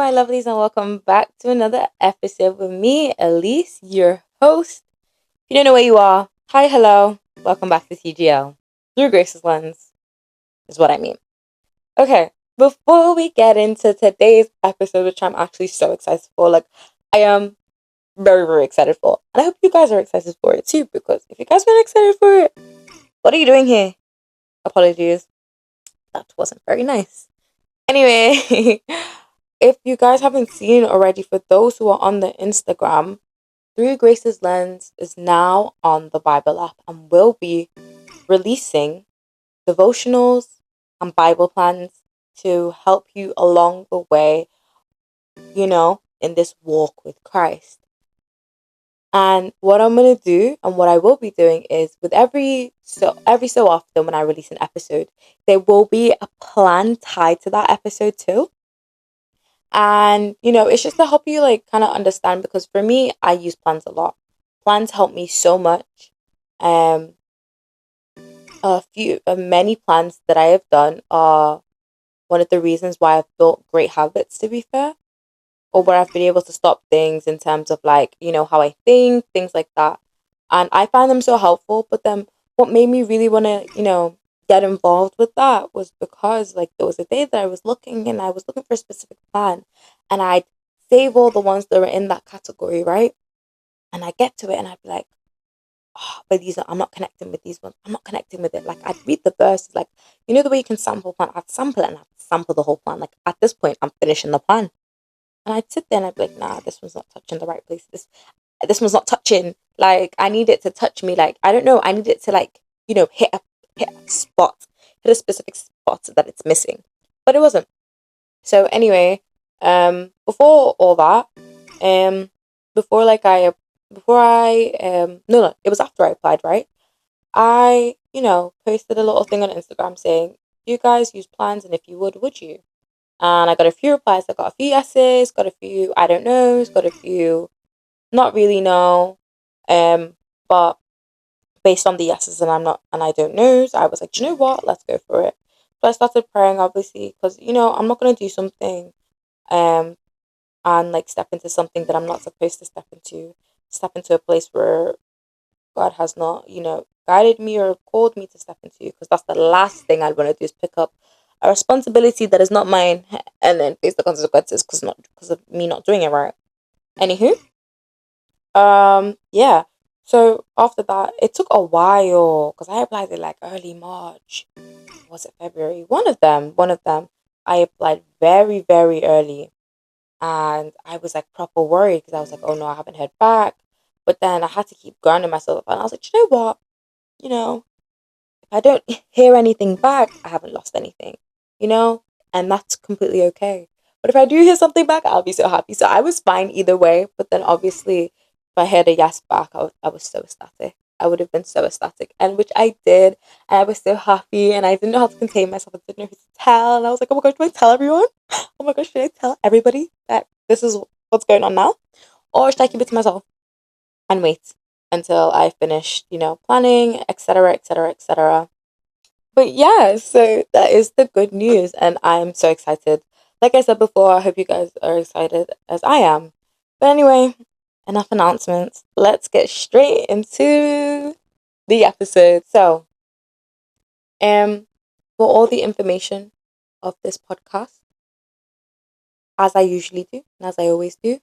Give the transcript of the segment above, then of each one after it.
my lovelies, and welcome back to another episode with me, Elise, your host. If you don't know where you are, hi, hello, welcome back to TGL. Through Grace's lens is what I mean. Okay, before we get into today's episode, which I'm actually so excited for, I am very, very excited for. And I hope you guys are excited for it too, because if you guys weren't excited for it, what are you doing here? Apologies, that wasn't very nice. Anyway, if you guys haven't seen already, for those who are on the Instagram, Through Grace's Lens is now on the Bible app and will be releasing devotionals and Bible plans to help you along the way, in this walk with Christ. And what I'm gonna do and what I will be doing is with every so often when I release an episode, there will be a plan tied to that episode too. And it's just to help you kind of understand, because for me, I use plans a lot. Plans help me so much. Um many plans that I have done are one of the reasons why I've built great habits, to be fair, or where I've been able to stop things in terms of how I think, things like that. And I find them so helpful. But then what made me really want to, get involved with that was because there was a day that I was looking for a specific plan, and I'd save all the ones that were in that category, right? And I get to it and I'd be like, oh, but I'm not connecting with these ones. I'm not connecting with it. Like I'd read the verses, the way you can sample plan. I'd sample it and I'd sample the whole plan. Like at this point, I'm finishing the plan. And I'd sit there and I'd be like, nah, this one's not touching the right place. This one's not touching. Like I need it to touch me. Like I don't know. I need it to hit a spot, hit a specific spot that it's missing. But it wasn't. So anyway, before all that, before no, it was after I applied, right? I posted a little thing on Instagram saying, "Do you guys use plans? And if you would you?" And I got a few replies. I got a few yeses, got a few I don't knows, got a few not really know. But based on the yeses and I don't knows, I was like, "Do you know what? Let's go for it." So I started praying, obviously, because I'm not gonna do something um and step into something that I'm not supposed to step into a place where God has not, guided me or called me to step into, because that's the last thing I'd want to do, is pick up a responsibility that is not mine and then face the consequences because of me not doing it right. Anywho, yeah. So after that, it took a while because I applied it early March. Was it February? One of them. I applied very, very early, and I was proper worried because I was like, oh no, I haven't heard back. But then I had to keep grounding myself, and I was like, you know what? You know, if I don't hear anything back, I haven't lost anything, you know? And that's completely okay. But if I do hear something back, I'll be so happy. So I was fine either way. But then obviously, if I heard a yes back, I was so ecstatic. I would have been so ecstatic. And which I did. And I was so happy. And I didn't know how to contain myself. I didn't know who to tell. And I was like, oh my gosh, do I tell everyone? Oh my gosh, should I tell everybody that this is what's going on now? Or should I keep it to myself and wait until I finished, planning, etc., etc., etc. But yeah, so that is the good news, and I'm so excited. Like I said before, I hope you guys are excited as I am. But anyway, enough announcements. Let's get straight into the episode. So, for all the information of this podcast, as I usually do, and as I always do,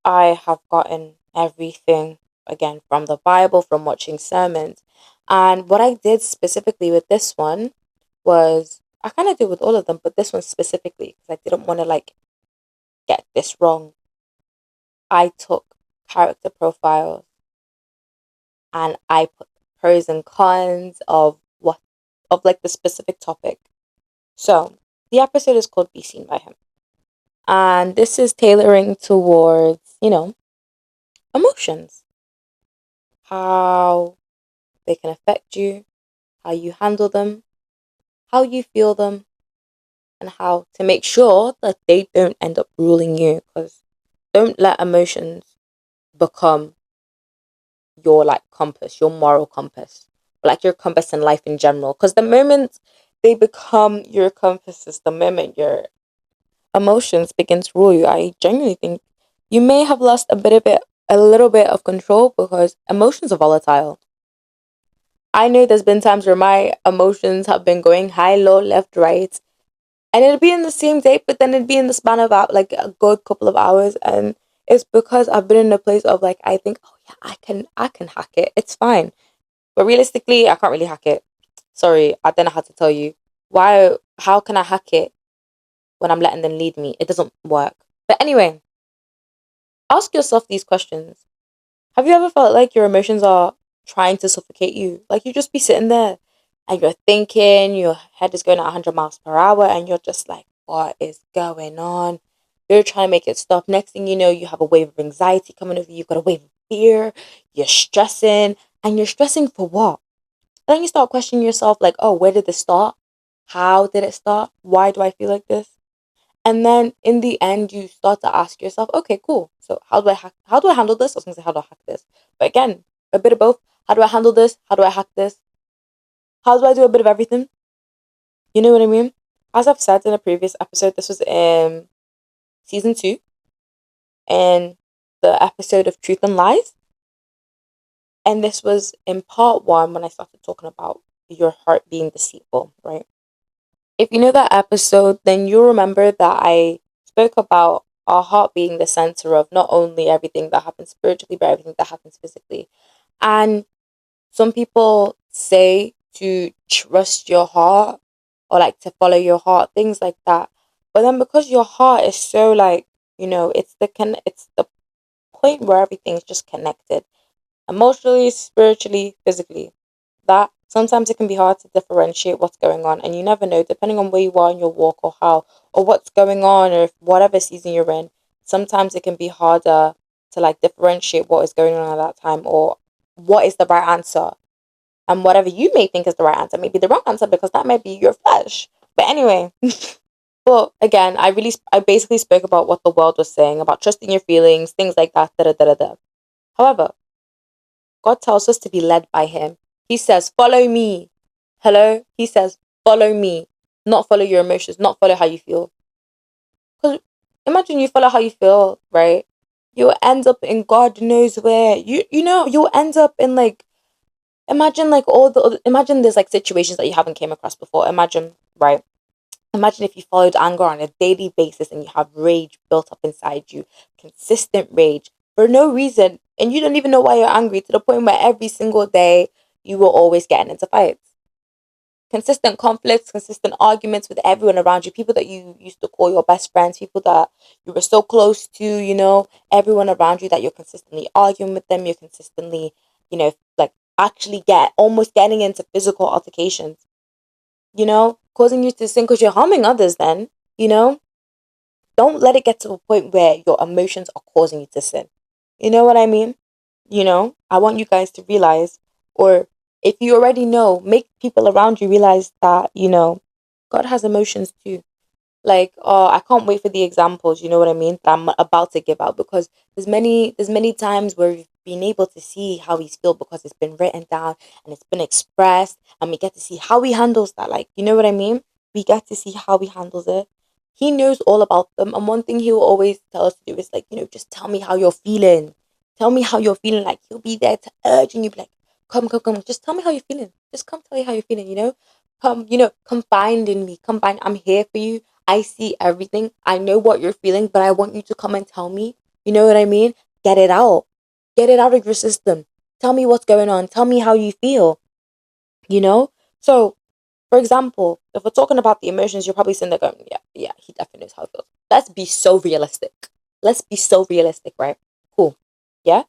I have gotten everything again from the Bible, from watching sermons. And what I did specifically with this one was, I kind of did with all of them, but this one specifically, because I didn't want to get this wrong. I took character profiles and I put the pros and cons of the specific topic. So the episode is called Be Seen by Him. And this is tailoring towards, emotions, how they can affect you, how you handle them, how you feel them, and how to make sure that they don't end up ruling you. Because don't let emotions become your compass, your moral compass, or your compass in life in general. Because the moment they become your compass is the moment emotions begin to rule you, I genuinely think you may have lost a little bit of control because emotions are volatile. I know there's been times where my emotions have been going high, low, left, right, and it'd be in the same day, but then it'd be in the span of like a good couple of hours, and it's because I've been in a place of like I think, oh yeah, I can hack it. It's fine, but realistically, I can't really hack it. Sorry, I don't know how to tell you why. How can I hack it when I'm letting them lead me? It doesn't work. But anyway, ask yourself these questions. Have you ever felt like your emotions are trying to suffocate you? Like you just be sitting there and you're thinking, your head is going at 100 miles per hour, and you're just like, what is going on? You're trying to make it stop. Next thing you know, you have a wave of anxiety coming over you. You've got a wave of fear. You're stressing. And you're stressing for what? Then you start questioning yourself like, oh, where did this start? How did it start? Why do I feel like this? And then in the end, you start to ask yourself, okay, cool. So how do I handle this? I was gonna say, how do I hack this? But again, a bit of both. How do I handle this? How do I hack this? How do I do a bit of everything? You know what I mean? As I've said in a previous episode, this was in season 2, and the episode of Truth and Lies. And this was in part 1 when I started talking about your heart being deceitful, right? If you know that episode, then you'll remember that I spoke about our heart being the center of not only everything that happens spiritually, but everything that happens physically. And some people say to trust your heart or like to follow your heart, things like that. But then because your heart is so like, it's the point where everything's just connected emotionally, spiritually, physically. That sometimes it can be hard to differentiate what's going on, and you never know, depending on where you are in your walk or how or what's going on, or if whatever season you're in. Sometimes it can be harder to like differentiate what is going on at that time or what is the right answer, and whatever you may think is the right answer may be the wrong answer because that might be your flesh. But anyway, well, again, I basically spoke about what the world was saying about trusting your feelings, things like that. Da da da da da. However, God tells us to be led by Him. He says, follow me. Hello? He says, follow me. Not follow your emotions, not follow how you feel. Because imagine you follow how you feel, right? You'll end up in God knows where. You'll end up in like, imagine like imagine there's like situations that you haven't came across before. Imagine, right? Imagine if you followed anger on a daily basis and you have rage built up inside you, consistent rage for no reason, and you don't even know why you're angry to the point where every single day you were always getting into fights. Consistent conflicts, consistent arguments with everyone around you, people that you used to call your best friends, people that you were so close to, everyone around you that you're consistently arguing with them, you're consistently, like actually almost getting into physical altercations, causing you to sin because you're harming others then, you know? Don't let it get to a point where your emotions are causing you to sin. You know what I mean? I want you guys to realize, or if you already know, make people around you realize that, God has emotions too. Like, oh, I can't wait for the examples, you know what I mean, that I'm about to give out, because there's many times where we've been able to see how he's feel because it's been written down and it's been expressed, and we get to see how he handles that. Like, you know what I mean? We get to see how he handles it. He knows all about them, and one thing he will always tell us to do is like, just tell me how you're feeling. Tell me how you're feeling. Like, he'll be there to urge, and you'll be like, come, come, come, just tell me how you're feeling. Just come tell me how you're feeling, Come, confide in me. Confide. I'm here for you. I see everything. I know what you're feeling, but I want you to come and tell me. You know what I mean? Get it out. Get it out of your system. Tell me what's going on. Tell me how you feel. You know? So, for example, if we're talking about the emotions, you're probably sitting there going, yeah, yeah, he definitely knows how it feels. Let's be so realistic. Let's be so realistic, right? Cool. Yeah?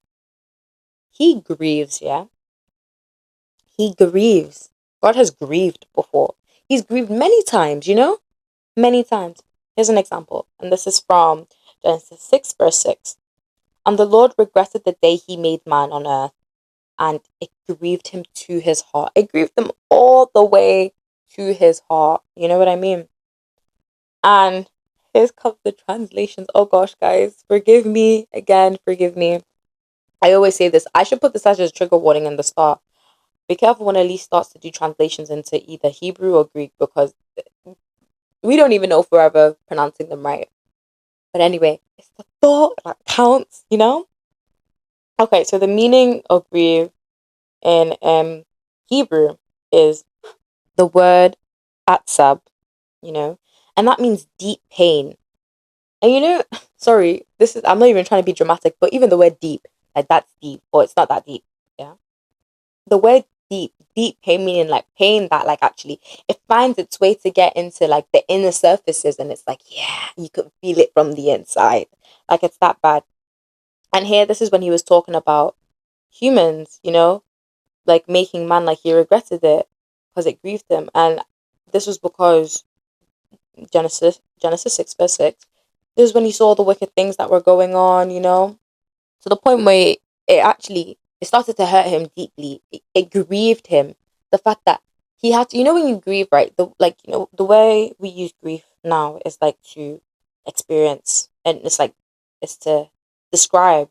He grieves, yeah? He grieves. God has grieved before. He's grieved many times, Many times. Here's an example, and this is from Genesis 6, verse 6. And the Lord regretted the day he made man on earth, and it grieved him to his heart. It grieved him all the way to his heart. You know what I mean? And here comes the translations. Oh gosh, guys, forgive me again, forgive me. I always say this. I should put this as a trigger warning in the start. Be careful when Elise starts to do translations into either Hebrew or Greek, because We don't even know if we're ever pronouncing them right. But anyway, it's the thought that counts, you know? Okay, so the meaning of grieve in Hebrew is the word atzab, you know, and that means deep pain. And you know, sorry, this is I'm not even trying to be dramatic, but even the word deep, like that's deep, or it's not that deep. Yeah. The word deep, deep pain meaning like pain that like actually it finds its way to get into like the inner surfaces and it's like, yeah, you could feel it from the inside. Like it's that bad. And here this is when he was talking about humans, you know, like making man like he regretted it because it grieved him. And this was because Genesis 6 verse 6. This is when he saw the wicked things that were going on, you know, to the point where it started to hurt him deeply. It grieved him. The fact that he had to, you know, when you grieve, right? The like, you know, the way we use grief now is like to experience, and it's to describe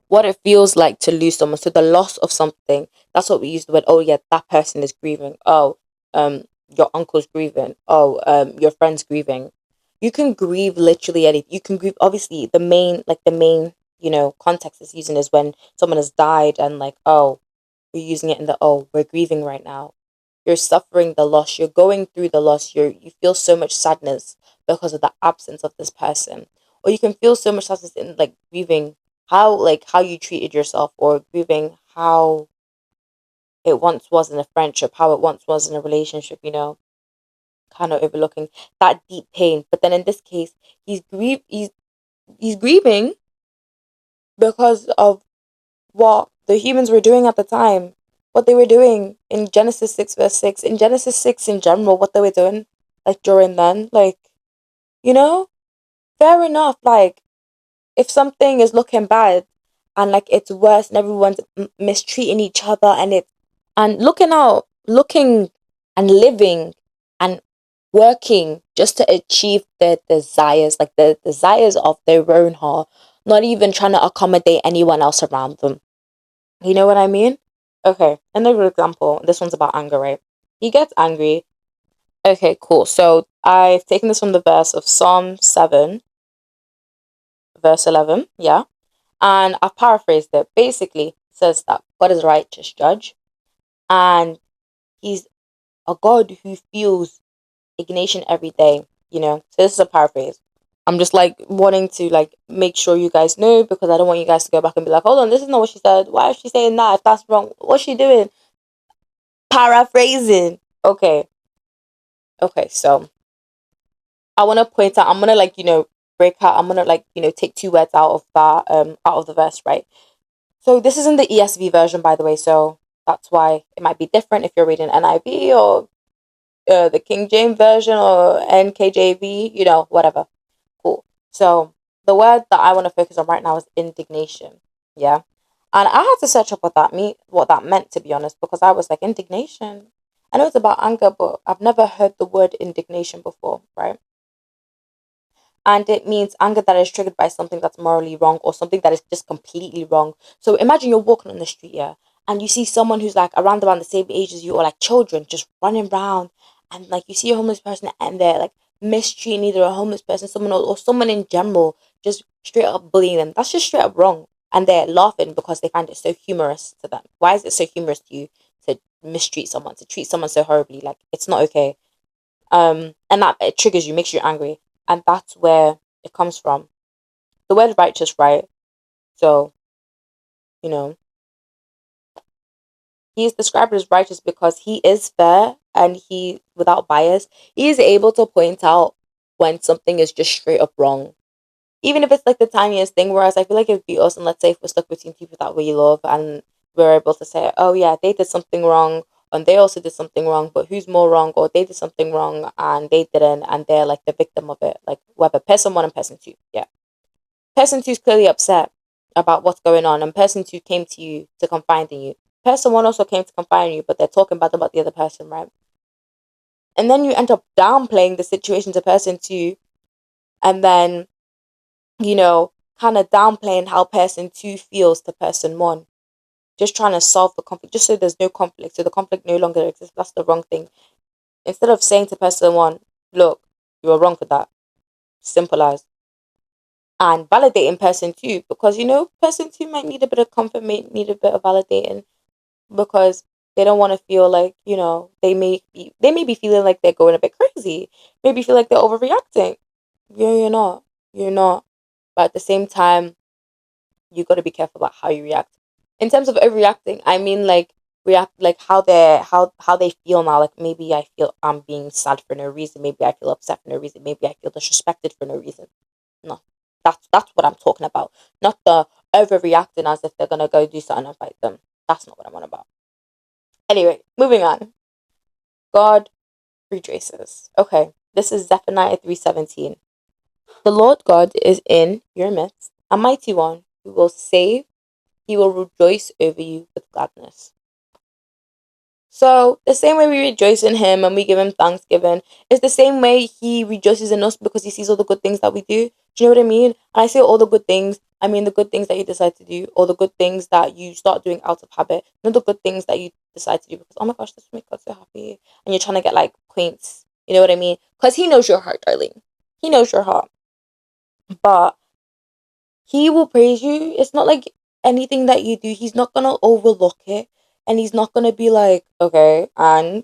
what it feels like to lose someone. So the loss of something. That's what we use the word. Oh yeah, that person is grieving. Oh, your uncle's grieving. Oh, your friend's grieving. You can grieve literally anything. You can grieve. Obviously, the main you know context it's using is when someone has died and like oh, we're using it in the oh we're grieving right now. You're suffering the loss. You're going through the loss. You feel so much sadness because of the absence of this person, or you can feel so much sadness in like grieving how you treated yourself, or grieving how it once was in a friendship, how it once was in a relationship, you know, kind of overlooking that deep pain. But then in this case, he's grieving because of what the humans were doing at the time, what they were doing in Genesis 6 verse 6, in Genesis 6 in general, what they were doing like during then, like, you know, fair enough, like if something is looking bad and like it's worse and everyone's mistreating each other and it's and looking and living and working just to achieve their desires, like the desires of their own heart, not even trying to accommodate anyone else around them. You know what I mean? Okay, another example. This one's about anger, right? He gets angry. Okay, cool. So I've taken this from the verse of Psalm 7, verse 11. Yeah. And I've paraphrased it. Basically, it says that God is a righteous judge and he's a God who feels indignation every day, you know. So this is a paraphrase. I'm just like wanting to like make sure you guys know because I don't want you guys to go back and be like, hold on, this is not what she said. Why is she saying that? If that's wrong, what's she doing? Paraphrasing. Okay. Okay, so I wanna point out, I'm gonna like, you know, break out, I'm gonna like, you know, take two words out of the verse, right? So this is in the ESV version, by the way. So that's why it might be different if you're reading NIV or the King James version or NKJV, you know, whatever. Cool. So the word that I want to focus on right now is indignation. Yeah. And I had to search up what that meant, to be honest, because I was like, indignation. I know it's about anger, but I've never heard the word indignation before, right? And it means anger that is triggered by something that's morally wrong or something that is just completely wrong. So imagine you're walking on the street, yeah, and you see someone who's like around the same age as you, or like children just running around, and like you see a homeless person and they're like mistreating either a homeless person, someone or someone in general, just straight up bullying them. That's just straight up wrong, and they're laughing because they find it so humorous to them. Why is it so humorous to you to mistreat someone, to treat someone so horribly? Like it's not okay. And that it triggers you, makes you angry, and that's where it comes from. The word righteous, right? So you know, he is described as righteous because he is fair and he, without bias, he is able to point out when something is just straight up wrong, even if it's like the tiniest thing. Whereas I feel like it'd be awesome. Let's say if we're stuck between people that we love and we're able to say, oh yeah, they did something wrong and they also did something wrong, but who's more wrong? Or they did something wrong and they didn't, and they're like the victim of it. Like whether person one and person two, yeah. Person two is clearly upset about what's going on, and person two came to you to confide in you. Person one also came to confide in you, but they're talking bad about the other person, right? And then you end up downplaying the situation to person two, and then you know, kind of downplaying how person two feels to person one. Just trying to solve the conflict, just so there's no conflict, so the conflict no longer exists. That's the wrong thing. Instead of saying to person one, look, You are wrong for that. Simple as. And validating person two, because person two might need a bit of comfort, may need a bit of validating, because they don't want to feel like they may be feeling like they're going a bit crazy, maybe feel like they're overreacting. You're not. You're not. But at the same time, you got to be careful about how you react. In terms of overreacting, I mean like react like how they feel now. Like maybe I feel I'm being sad for no reason. Maybe I feel upset for no reason. Maybe I feel disrespected for no reason. No, that's what I'm talking about. Not the overreacting as if they're gonna go do something and fight them. That's not what I'm on about. Anyway, moving on. God rejoices. Okay, this is Zephaniah 3:17. The Lord God is in your midst, a mighty one who will save. He will rejoice over you with gladness. So the same way we rejoice in him and we give him thanksgiving is the same way he rejoices in us because he sees all the good things that we do. Do you know what I mean? And I say all the good things. I mean the good things that you decide to do, or the good things that you start doing out of habit. Not the good things that you decide to do because, oh my gosh, this will make God so happy, and you're trying to get like points. You know what I mean? Because he knows your heart, darling. He knows your heart, but he will praise you. It's not like anything that you do. He's not gonna overlook it, and he's not gonna be like, okay, and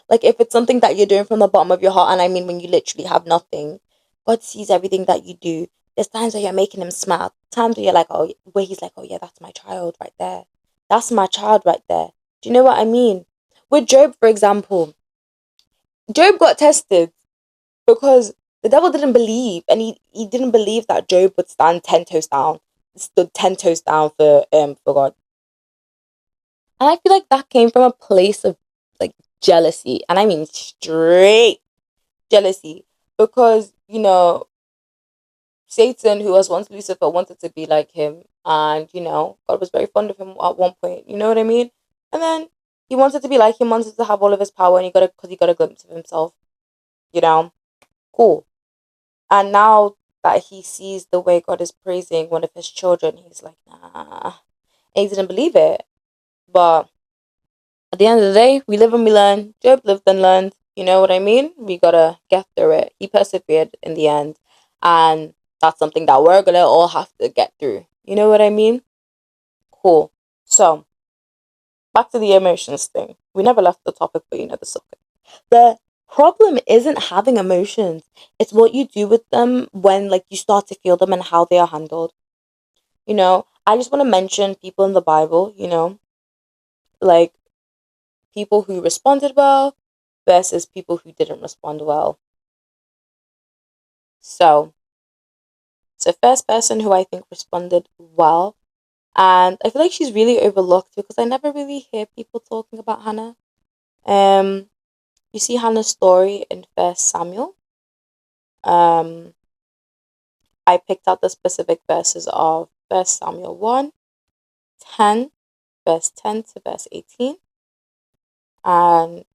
like if it's something that you're doing from the bottom of your heart, and I mean when you literally have nothing, God sees everything that you do. There's times where you're making him smile. Times where you're like, oh, where he's like, oh yeah, that's my child right there. That's my child right there. Do you know what I mean? With Job, for example, Job got tested because the devil didn't believe, and he didn't believe that Job would stand 10 toes down, stood 10 toes down for God. And I feel like that came from a place of like jealousy, and I mean straight jealousy, because Satan, who was once Lucifer, wanted to be like him, and God was very fond of him at one point. You know what I mean? And then he wanted to be like him, wanted to have all of his power, and because he got a glimpse of himself. You know, cool. And now that he sees the way God is praising one of his children, he's like, nah. And he didn't believe it. But at the end of the day, we live and we learn. Job lived and learned. You know what I mean? We gotta get through it. He persevered in the end. And that's something that we're gonna all have to get through. You know what I mean? Cool. So, back to the emotions thing. We never left the topic, but the subject. The problem isn't having emotions. It's what you do with them when like you start to feel them and how they are handled. I just want to mention people in the Bible, like people who responded well versus people who didn't respond well. So first person who I think responded well, and I feel like she's really overlooked because I never really hear people talking about Hannah. You see Hannah's story in First Samuel. Um, I picked out the specific verses of First Samuel 1:10, verse 10 to verse 18, and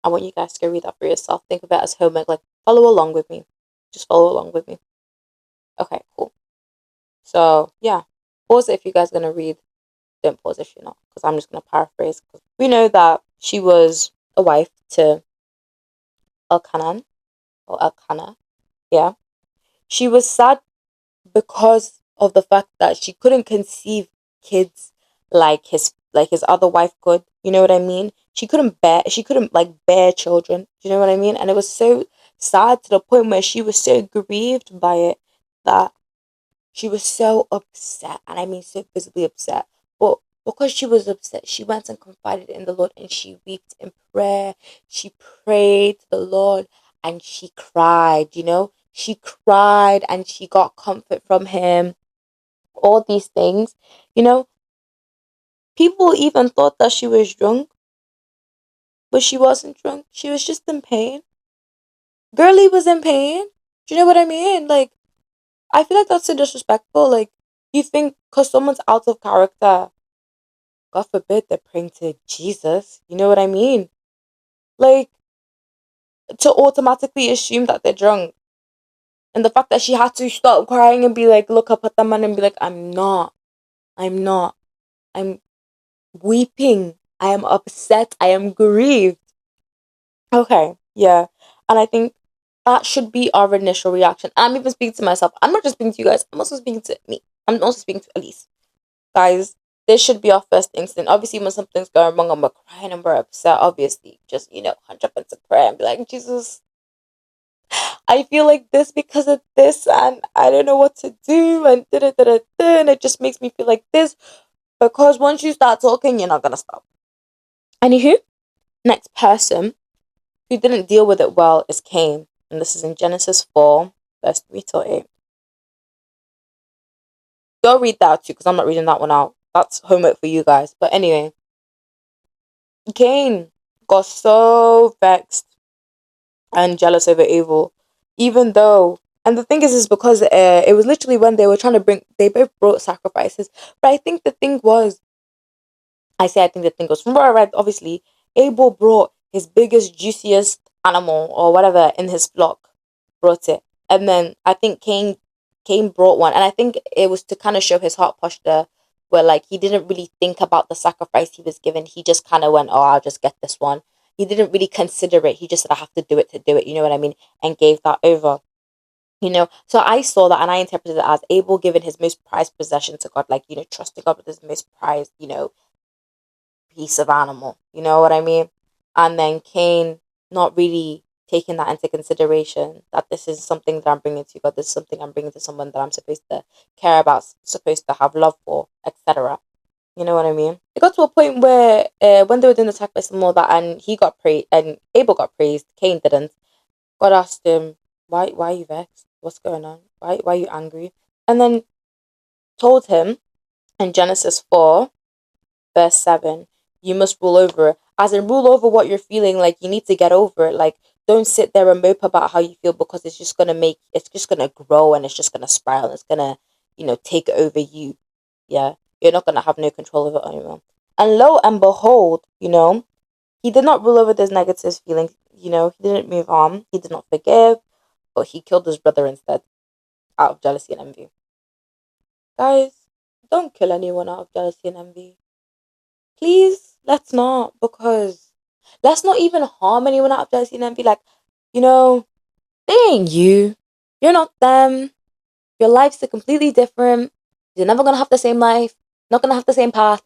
I want you guys to go read that for yourself. Think of it as homework. Like, follow along with me. Just follow along with me. Okay, cool. So, yeah. Pause it if you guys are going to read. Don't pause if you're not. Because I'm just going to paraphrase. We know that she was a wife to Elkanah. Or Elkanah. Yeah. She was sad because of the fact that she couldn't conceive kids like his other wife could. You know what I mean? She couldn't like bear children. You know what I mean? And it was so sad to the point where she was so grieved by it that she was so upset, and I mean so visibly upset. But because she was upset, she went and confided in the Lord, and she wept in prayer. She prayed to the Lord, and she cried. She cried and she got comfort from him. All these things, you know. People even thought that she was drunk, but she wasn't drunk. She was just in pain. Girlie was in pain. Do you know what I mean? Like, I feel like that's so disrespectful. Like, you think because someone's out of character, God forbid they're praying to Jesus. You know what I mean? Like, to automatically assume that they're drunk. And the fact that she had to stop crying and be like, look up at the man and be like, I'm not. I'm not. I'm weeping. I am upset. I am grieved. Okay, yeah. And I think that should be our initial reaction. I'm even speaking to myself. I'm not just speaking to you guys. I'm also speaking to me. I'm also speaking to Elise. Guys, this should be our first instinct. Obviously, when something's going wrong and we're crying and we're upset, obviously, just, hunch up into prayer and be like, Jesus, I feel like this because of this, and I don't know what to do, and da da da da, and it just makes me feel like this. Because once you start talking, you're not gonna stop. Anywho, next person who didn't deal with it well is Cain, and this is in Genesis 4, verse 3 to 8. Go read that too, because I'm not reading that one out. That's homework for you guys. But anyway, Cain got so vexed and jealous over Abel, even though. And the thing is because it was literally when they were trying to they both brought sacrifices. But I think the thing was, I think the thing was, from what I read, obviously, Abel brought his biggest, juiciest animal or whatever in his flock, brought it. And then I think Cain brought one. And I think it was to kind of show his heart posture, where like he didn't really think about the sacrifice he was given. He just kind of went, oh, I'll just get this one. He didn't really consider it. He just said, I have to do it to do it. You know what I mean? And gave that over. So I saw that and I interpreted it as Abel giving his most prized possession to God, like, trusting God with his most prized, piece of animal. You know what I mean? And then Cain not really taking that into consideration, that this is something that I'm bringing to God, this is something I'm bringing to someone that I'm supposed to care about, supposed to have love for, etc. You know what I mean? It got to a point where when they were doing the sacrifice and all that, and he got praised, and Abel got praised, Cain didn't. God asked him, why are you vexed? What's going on? Why are you angry? And then told him in Genesis 4, verse 7, you must rule over it. As in, rule over what you're feeling. Like, you need to get over it. Like, don't sit there and mope about how you feel, because it's just gonna grow, and it's just gonna spiral. It's gonna, take over you. Yeah. You're not gonna have no control over it anymore. And lo and behold, he did not rule over those negative feelings. He didn't move on. He did not forgive, but he killed his brother instead, out of jealousy and envy. Guys, don't kill anyone out of jealousy and envy. Please, let's not, because let's not even harm anyone out of jealousy and envy. Like, they ain't you. You're not them. Your life's completely different. You're never gonna have the same life. Not gonna have the same path.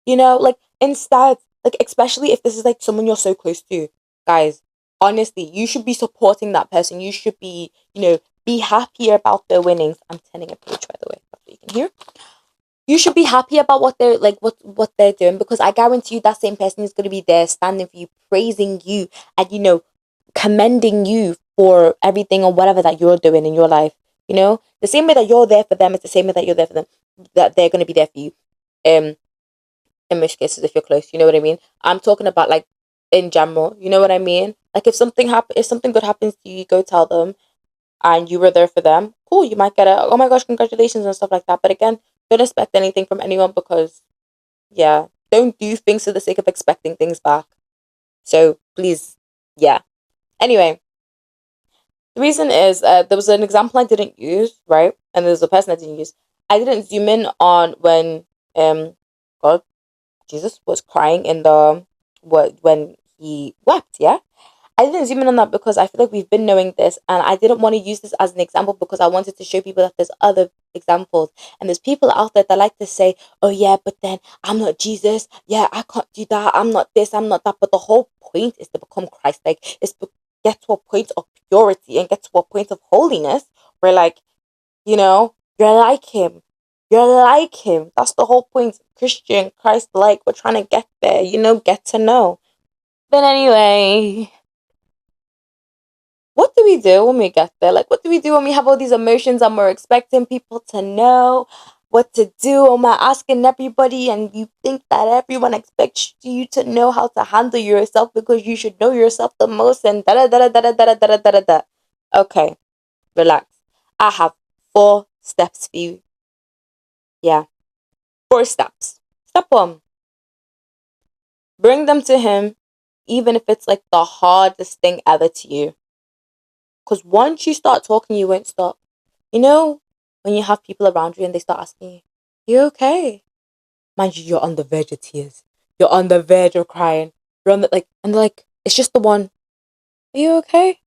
Like, instead, like, especially if this is like someone you're so close to, guys, honestly, you should be supporting that person. You should be, be happier about their winnings. I'm turning a page, by the way, that's what you can hear. You should be happy about what they're like, what they're doing, because I guarantee you that same person is going to be there standing for you, praising you, and commending you for everything or whatever that you're doing in your life. The same way that you're there for them is the same way that you're there for them, that they're going to be there for you. In most cases, if you're close, you know what I mean. I'm talking about, like, in general, you know what I mean. Like, if something good happens to you, you go tell them, and you were there for them, cool, you might get oh my gosh, congratulations and stuff like that. But again, don't expect anything from anyone, because, yeah, don't do things for the sake of expecting things back. So please, yeah. Anyway, the reason is there was an example I didn't use, right? And there's a person I didn't use. I didn't zoom in on when God, Jesus was crying in the when he wept, yeah. I didn't zoom in on that because I feel like we've been knowing this, and I didn't want to use this as an example, because I wanted to show people that there's other examples, and there's people out there that like to say, oh yeah, but then I'm not Jesus, yeah, I can't do that, I'm not this, I'm not that. But the whole point is to become Christ-like, is to get to a point of purity and get to a point of holiness where, like, you're like him. You're like him. That's the whole point. Christian, Christ-like, we're trying to get there, get to know. But anyway, what do we do when we get there? Like, what do we do when we have all these emotions and we're expecting people to know what to do, and we're asking everybody, and you think that everyone expects you to know how to handle yourself because you should know yourself the most, and da da da da da da da da da da. Okay, relax. I have 4 steps for you. Yeah, 4 steps. Step 1, bring them to him, even if it's like the hardest thing ever to you. Because once you start talking, you won't stop. When you have people around you and they start asking you, you okay? Mind you, you're on the verge of tears. You're on the verge of crying. You're on the, like, and they're like, it's just the one. Are you okay?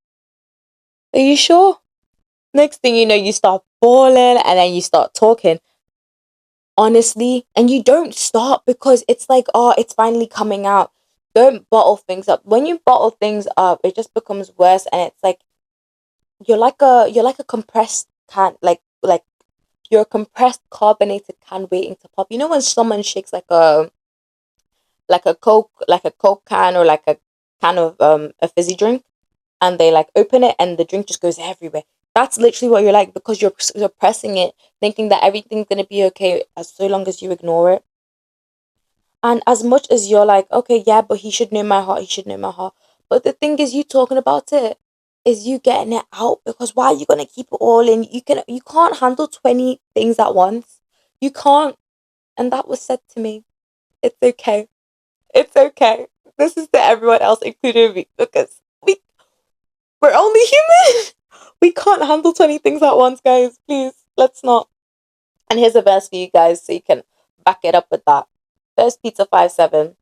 Are you sure? Next thing you know, you start bawling and then you start talking. Honestly, and you don't stop because it's like, oh, it's finally coming out. Don't bottle things up. When you bottle things up, it just becomes worse, and it's like you're like a compressed can, like you're a compressed carbonated can waiting to pop. You know when someone shakes like a coke can, or like a can of a fizzy drink, and they like open it and the drink just goes everywhere. That's literally what you're like, because you're pressing it, thinking that everything's gonna be okay as so long as you ignore it. And as much as you're like, okay, yeah, but he should know my heart, he should know my heart. But the thing is, you talking about it is you getting it out, because why are you gonna keep it all in? You can't handle 20 things at once. You can't. And that was said to me. It's okay. It's okay. This is to everyone else, including me, because we're only human. We can't handle 20 things at once, guys. Please, let's not. And here's a verse for you guys so you can back it up with that. First Peter 5:7.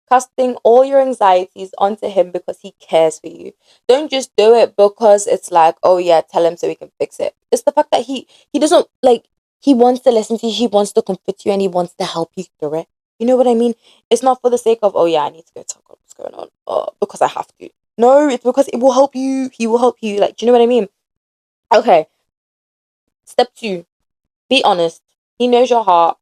Casting all your anxieties onto him because he cares for you. Don't just do it because it's like, oh yeah, tell him so we can fix it. It's the fact that he doesn't like, he wants to listen to you, he wants to comfort you, and he wants to help you through it. You know what I mean? It's not for the sake of, oh yeah, I need to go tell God what's going on, because I have to. No, it's because it will help you. He will help you. Like, do you know what I mean? Okay. Step 2. Be honest. He knows your heart.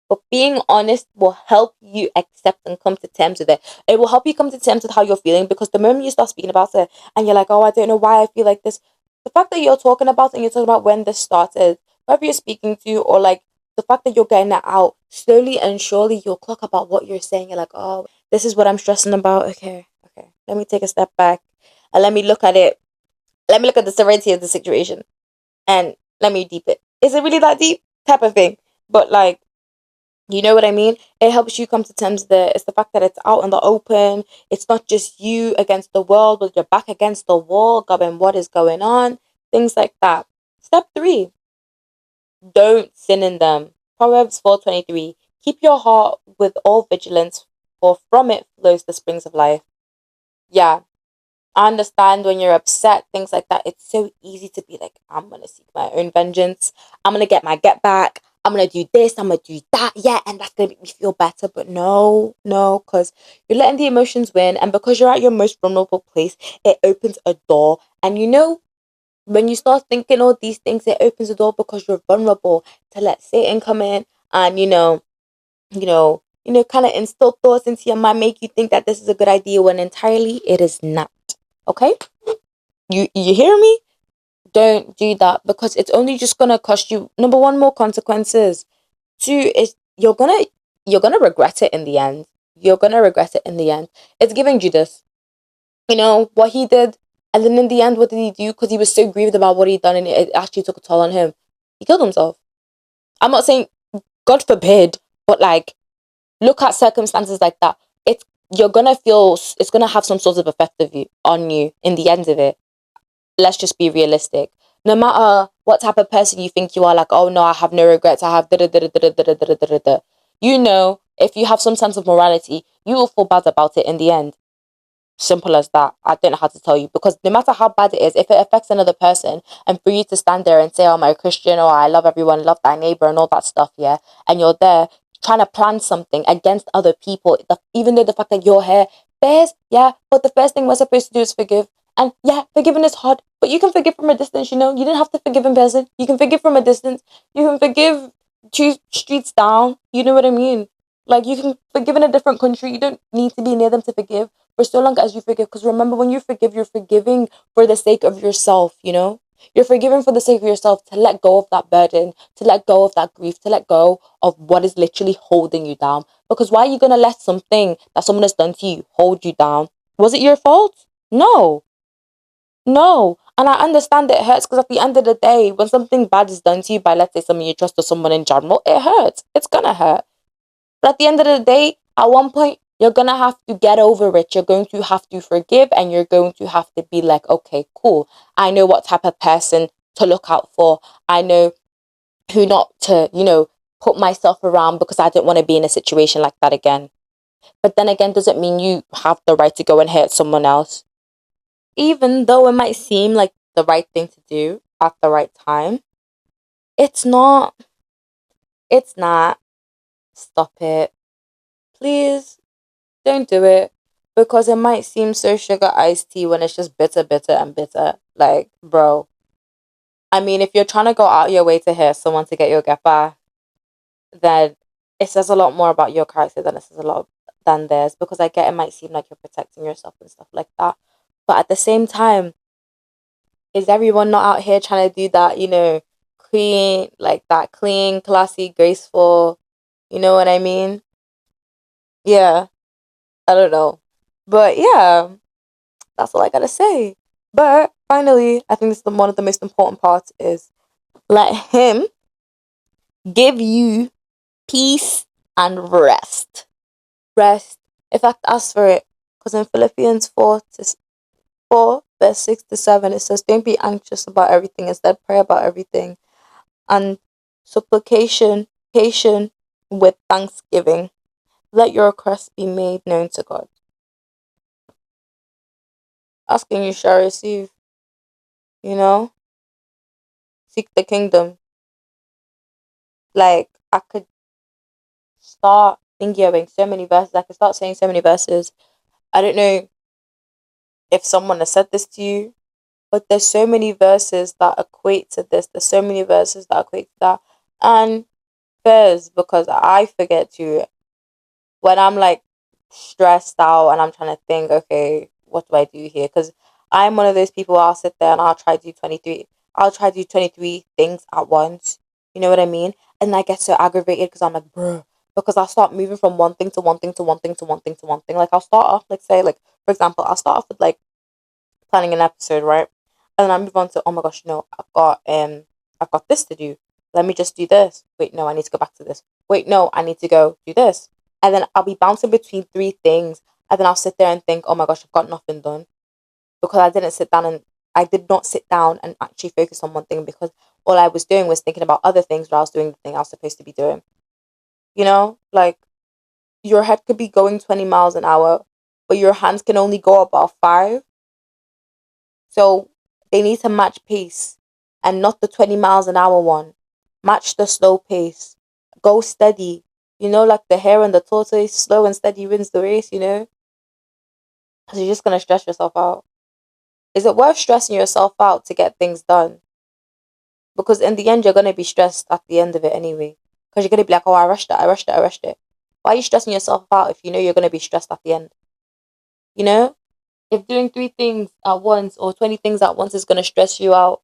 But being honest will help you accept and come to terms with it. It will help you come to terms with how you're feeling, because the moment you start speaking about it and you're like, oh, I don't know why I feel like this, the fact that you're talking about it and you're talking about when this started, whoever you're speaking to, or like the fact that you're getting it out, slowly and surely you'll clock about what you're saying. You're like, oh, this is what I'm stressing about. Okay, okay. Let me take a step back and let me look at it. Let me look at the severity of the situation and let me deep it. Is it really that deep? Type of thing. But like, you know what I mean? It helps you come to terms that it's the fact that it's out in the open. It's not just you against the world, but you're back against the wall, going, what is going on? Things like that. Step 3, don't sin in them. Proverbs 4:23. Keep your heart with all vigilance, for from it flows the springs of life. Yeah, I understand when you're upset, things like that. It's so easy to be like, I'm gonna seek my own vengeance. I'm gonna get my get back. I'm gonna do this. I'm gonna do that. Yeah, and that's gonna make me feel better. But no, no, because you're letting the emotions win, and because you're at your most vulnerable place, it opens a door. And when you start thinking all these things, it opens a door because you're vulnerable to let Satan come in and kind of instill thoughts into your mind, make you think that this is a good idea when entirely it is not. Okay? You hear me? Don't do that, because it's only just gonna cost you, number one, more consequences. Two is you're gonna regret it in the end. You're gonna regret it in the end. It's giving Judas. You know what he did, and then in the end, what did he do? Because he was so grieved about what he'd done, and it actually took a toll on him. He killed himself. I'm not saying God forbid, but like, look at circumstances like that. You're gonna feel, it's gonna have some sort of effect on you in the end of it. Let's just be realistic. No matter what type of person you think you are, like, oh no, I have no regrets, I have da da da da da da da da da da da. If you have some sense of morality, you will feel bad about it in the end. Simple as that. I don't know how to tell you, because no matter how bad it is, if it affects another person, and for you to stand there and say, oh, I'm a Christian, or I love everyone, love thy neighbor, and all that stuff, yeah, and you're there trying to plan something against other people, even though the fact that you're here bears, yeah, but the first thing we're supposed to do is forgive. And yeah, forgiving is hard, but you can forgive from a distance, you didn't have to forgive in person. You can forgive from a distance. You can forgive 2 streets down. You know what I mean? Like, you can forgive in a different country. You don't need to be near them to forgive, for so long as you forgive. Because remember, when you forgive, you're forgiving for the sake of yourself. You're forgiving for the sake of yourself, to let go of that burden, to let go of that grief, to let go of what is literally holding you down. Because why are you going to let something that someone has done to you hold you down? Was it your fault? No. No. And I understand that it hurts, because at the end of the day, when something bad is done to you by, let's say, someone you trust or someone in general, it hurts. It's going to hurt. But at the end of the day, at one point, you're going to have to get over it. You're going to have to forgive, and you're going to have to be like, okay, cool. I know what type of person to look out for. I know who not to, put myself around, because I don't want to be in a situation like that again. But then again, doesn't mean you have the right to go and hurt someone else. even though it might seem like the right thing to do at the right time, it's not. It's not. Stop it. Please don't do it. Because it might seem so sugar iced tea when it's just bitter, bitter, and bitter. Like, bro. I mean, if you're trying to go out your way to hit someone to get your get back, then it says a lot more about your character than it says a lot than theirs. Because I get it might seem like you're protecting yourself and stuff like that. But at the same time, is everyone not out here trying to do that, clean, like that clean, classy, graceful, you know what I mean? Yeah, I don't know. But yeah, that's all I gotta say. But finally, I think this is one of the most important parts is let him give you peace and rest. Rest. In fact, ask for it. Because in Philippians 4 verse 6 to 7, it says, don't be anxious about everything, instead pray about everything. And supplication, patient with thanksgiving. Let your requests be made known to God. Asking you shall receive, you know? Seek the kingdom. Like, I could start thinking of so many verses. I could start saying so many verses. I don't know if someone has said this to you, but there's so many verses that equate to this. There's so many verses that equate to that. And first, because I forget to, when I'm like stressed out and I'm trying to think, okay, what do I do here? Because I'm one of those people, I'll sit there and I'll try to do 23 things at once. You know what I mean? And I get so aggravated because I'm like, bro, because I'll start moving from one thing to one thing to one thing to one thing to one thing. Like I'll start off, like say, like for example, I'll start off with like planning an episode, right? And then I move on to, oh my gosh, no, I've got this to do. Let me just do this. Wait, no, I need to go back to this. Wait, no, I need to go do this. And then I'll be bouncing between three things. And then I'll sit there and think, oh my gosh, I've got nothing done. Because I did not sit down and actually focus on one thing because all I was doing was thinking about other things while I was doing the thing I was supposed to be doing. Like your head could be going 20 miles an hour, but your hands can only go about 5. So they need to match pace and not the 20 miles an hour one. Match the slow pace. Go steady. Like the hare and the tortoise, slow and steady wins the race, Because you're just going to stress yourself out. Is it worth stressing yourself out to get things done? Because in the end, you're going to be stressed at the end of it anyway. Because you're going to be like, oh, I rushed it, I rushed it, I rushed it. Why are you stressing yourself out if you know you're going to be stressed at the end? If doing 3 things at once or 20 things at once is going to stress you out,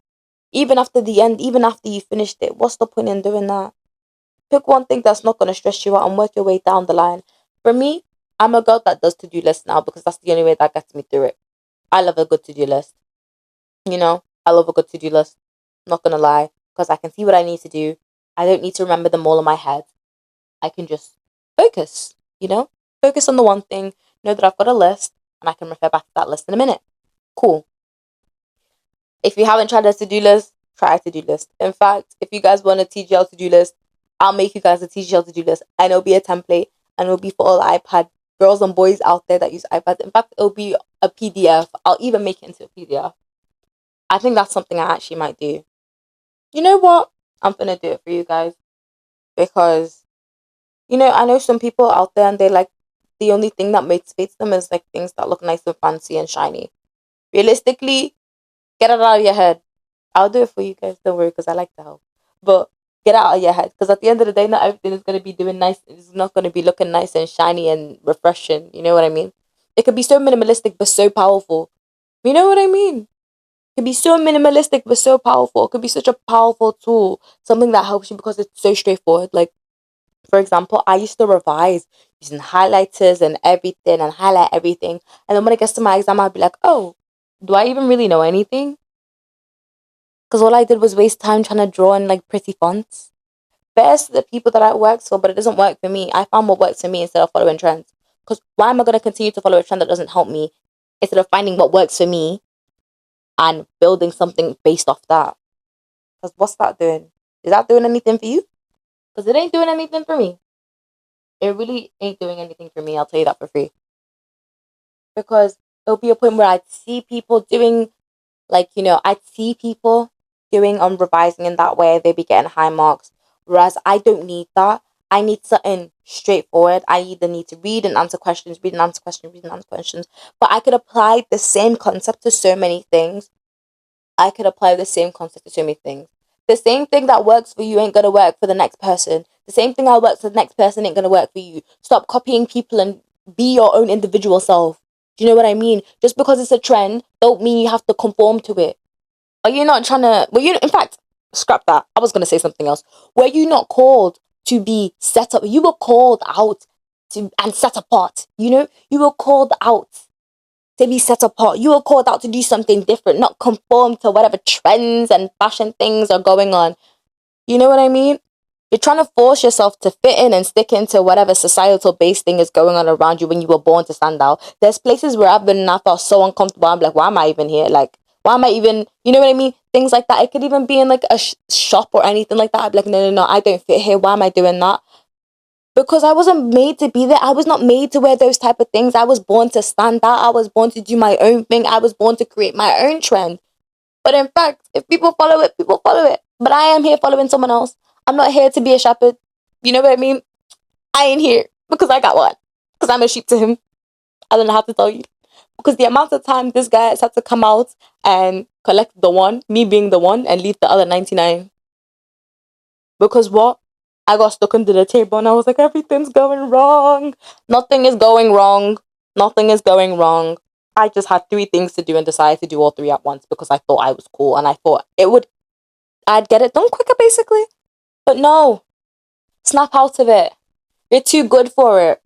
even after the end, even after you finished it, what's the point in doing that? Pick one thing that's not going to stress you out and work your way down the line. For me, I'm a girl that does to-do lists now because that's the only way that gets me through it. I love a good to-do list. I love a good to-do list. Not going to lie, because I can see what I need to do. I don't need to remember them all in my head. I can just focus, Focus on the one thing, know that I've got a list, and I can refer back to that list in a minute. Cool. If you haven't tried a to-do list, try a to-do list. In fact, if you guys want a TGL to-do list, I'll make you guys a TGL to-do list. And it'll be a template. And it'll be for all iPad girls and boys out there that use iPads. In fact, it'll be a PDF. I'll even make it into a PDF. I think that's something I actually might do. You know what? I'm going to do it for you guys. Because, I know some people out there and they like, the only thing that motivates them is like things that look nice and fancy and shiny. Realistically, get it out of your head. I'll do it for you guys. Don't worry, because I like to help. But get out of your head, because at the end of the day, not everything is going to be doing nice. It's not going to be looking nice and shiny and refreshing. You know what I mean? It could be so minimalistic but so powerful. You know what I mean? It could be so minimalistic but so powerful. It could be such a powerful tool, something that helps you because it's so straightforward. Like, for example, I used to revise using highlighters and everything and highlight everything. And then when it gets to my exam, I'd be like, oh, do I even really know anything? Because all I did was waste time trying to draw in like pretty fonts. Best the people that I worked for, but it doesn't work for me. I found what works for me instead of following trends. Because why am I going to continue to follow a trend that doesn't help me instead of finding what works for me and building something based off that? Because what's that doing? Is that doing anything for you? Because it ain't doing anything for me. It really ain't doing anything for me. I'll tell you that for free. Because There'll be a point where I'd see people doing, like, I'd see people doing revising in that way. They'd be getting high marks. Whereas I don't need that. I need something straightforward. I either need to read and answer questions, read and answer questions, read and answer questions. But I could apply the same concept to so many things. The same thing that works for you ain't gonna work for the next person. The same thing that works for the next person ain't gonna work for you. Stop copying people and be your own individual self. Do you know what I mean? Just because it's a trend, don't mean you have to conform to it. Are you not trying to? In fact, scrap that. I was gonna say something else. Were you not called to be set up? You were called out and set apart. You were called out to be set apart. You were called out to do something different, not conform to whatever trends and fashion things are going on. You know what I mean? You're trying to force yourself to fit in and stick into whatever societal based thing is going on around you when you were born to stand out. There's places where I've been and I felt so uncomfortable. I'm like, why am I even here? Like, why am I even, you know what I mean? Things like that. It could even be in like a shop or anything like that. I'd be like, no, I don't fit here. Why am I doing that? Because I wasn't made to be there. I was not made to wear those type of things. I was born to stand out. I was born to do my own thing. I was born to create my own trend. But in fact, if people follow it, people follow it. But I am here following someone else. I'm not here to be a shepherd. You know what I mean? I ain't here because I got one. Because I'm a sheep to him. I don't know how to tell you. Because the amount of time this guy has had to come out and collect the one, me being the one, and leave the other 99. Because what? I got stuck under the table and I was like, everything's going wrong. Nothing is going wrong. Nothing is going wrong. I just had 3 things to do and decided to do all 3 at once because I thought I was cool and I thought I'd get it done quicker basically. But no, snap out of it. You're too good for it.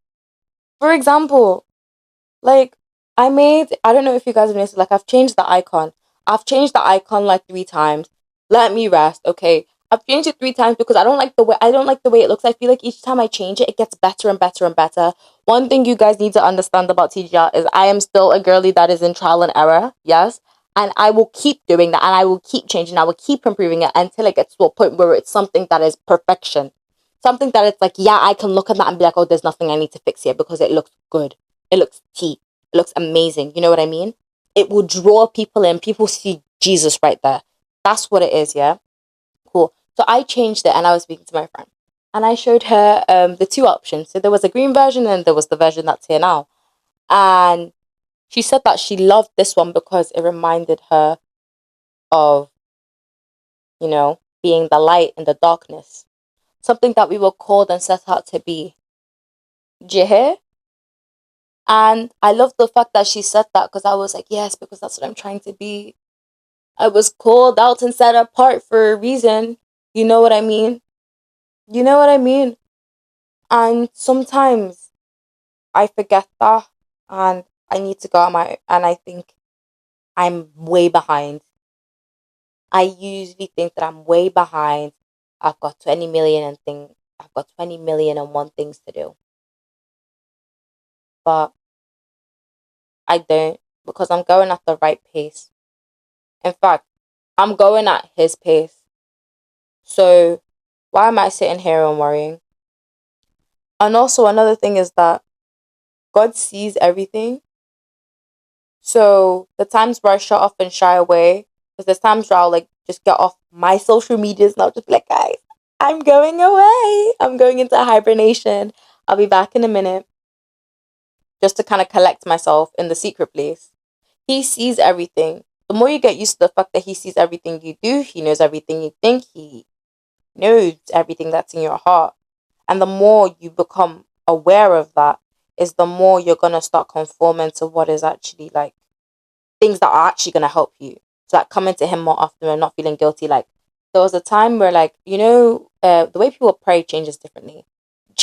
For example, like I don't know if you guys have noticed, like I've changed the icon. I've changed the icon like 3 times. Let me rest, okay? I've changed it 3 times because I don't like the way it looks. I feel like each time I change it, it gets better and better and better. One thing you guys need to understand about TGR is I am still a girly that is in trial and error, yes? And I will keep doing that and I will keep changing. I will keep improving it until it gets to a point where it's something that is perfection. Something that it's like, yeah, I can look at that and be like, oh, there's nothing I need to fix here because it looks good. It looks tea. It looks amazing. You know what I mean? It will draw people in. People see Jesus right there. That's what it is, yeah? Cool. So I changed it and I was speaking to my friend. And I showed her the 2 options. So there was a green version and there was the version that's here now. And she said that she loved this one because it reminded her of, being the light in the darkness. Something that we were called and set out to be. Do you hear? And I love the fact that she said that because I was like, yes, because that's what I'm trying to be. I was called out and set apart for a reason. You know what I mean? You know what I mean? And sometimes I forget that and I need to go on and I think I'm way behind. I usually think that I'm way behind. I've got 20 million I've got 20 million and one things to do. But I don't because I'm going at the right pace. In fact, I'm going at his pace. So why am I sitting here and worrying? And also another thing is that God sees everything. So the times where I shut off and shy away, because there's times where I'll like just get off my social medias and I'll just be like, guys, I'm going away. I'm going into hibernation. I'll be back in a minute. Just to kind of collect myself in the secret place. He sees everything. The more you get used to the fact that he sees everything you do, he knows everything you think, he knows everything that's in your heart. And the more you become aware of that, is the more you're going to start conforming to what is actually like things that are actually going to help you. So like coming to him more often and not feeling guilty. Like there was a time where like, the way people pray changes differently.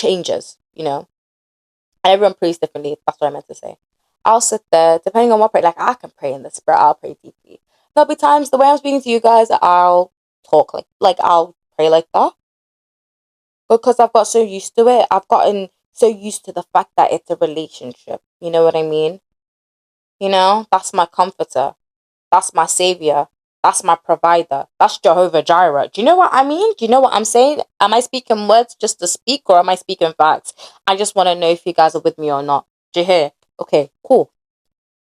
And everyone prays differently. That's what I meant to say. I'll sit there, depending on what prayer, like I can pray in the spirit, I'll pray deeply. There'll be times the way I'm speaking to you guys, I'll talk like I'll pray like that. Because I've got so used to it. I've gotten so used to the fact that it's a relationship. You know what I mean? That's my comforter. That's my savior. That's my provider. That's Jehovah Jireh. Do you know what I mean? Do you know what I'm saying? Am I speaking words just to speak or am I speaking facts? I just want to know if you guys are with me or not. Do you hear? Okay, cool.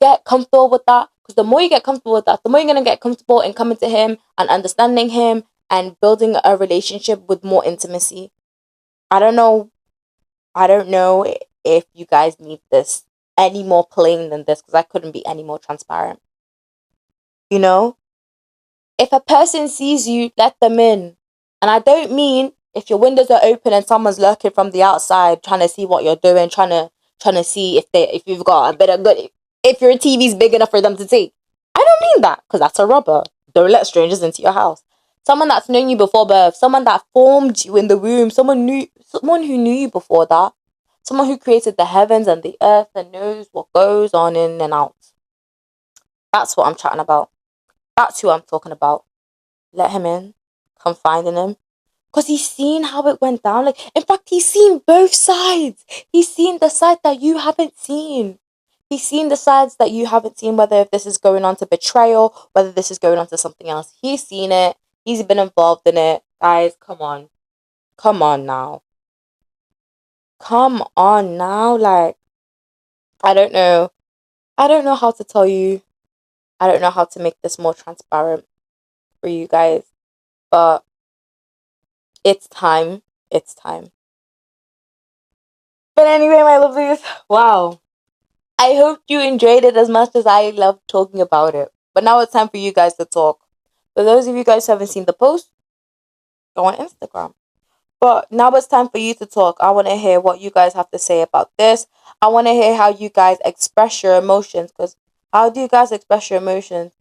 get comfortable with that, because the more you get comfortable with that, the more you're going to get comfortable in coming to him and understanding him and building a relationship with more intimacy. I don't know if you guys need this any more plain than this, because I couldn't be any more transparent. You know, if a person sees you, let them in. And I don't mean if your windows are open and someone's lurking from the outside trying to see what you're doing, trying to see if you've got a bit of good, if your TV's big enough for them to see. I don't mean that, because that's a robber. Don't let strangers into your house. Someone that's known you before birth, someone that formed you in the womb, someone who knew you before that, someone who created the heavens and the earth and knows what goes on in and out. That's what I'm chatting about. That's who I'm talking about. Let him in. Confide in him. Because he's seen how it went down. Like, in fact, he's seen both sides. He's seen the side that you haven't seen. He's seen the sides that you haven't seen, whether if this is going on to betrayal, whether this is going on to something else. He's seen it. He's been involved in it. Guys, come on. Come on now. Come on now. Like, I don't know. I don't know how to tell you. I don't know how to make this more transparent for you guys. But it's time. It's time. But anyway, my lovelies, wow. I hope you enjoyed it as much as I loved talking about it. But now it's time for you guys to talk. For those of you guys who haven't seen the post, go on Instagram. But now it's time for you to talk. I want to hear what you guys have to say about this. I want to hear how you guys express your emotions. Because how do you guys express your emotions?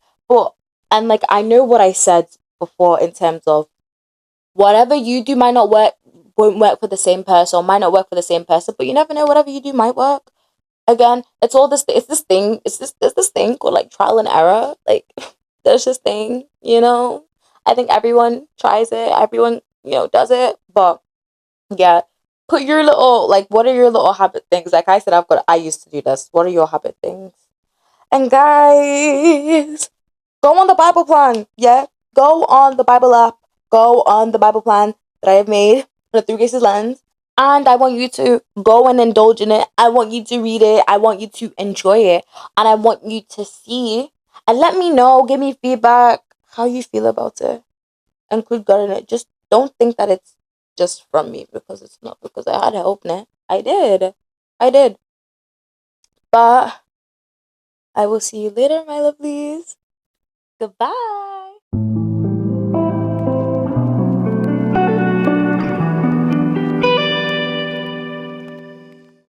And like, I know what I said before in terms of whatever you do won't work for the same person, or might not work for the same person, but you never know, whatever you do might work. Again, it's this thing called like trial and error. Like, there's this thing, I think everyone tries it, everyone, does it, but yeah, put your little, like, what are your little habit things? Like I said, I used to do this. What are your habit things? And guys, go on the Bible plan. Yeah, go on the Bible app. Go on the Bible plan that I have made for the Through Grace's Lens. And I want you to go and indulge in it. I want you to read it. I want you to enjoy it. And I want you to see and let me know, give me feedback, how you feel about it. Include God in it. Just don't think that it's just from me, because it's not, because I had help in it. I did. But I will see you later, my lovelies. Goodbye.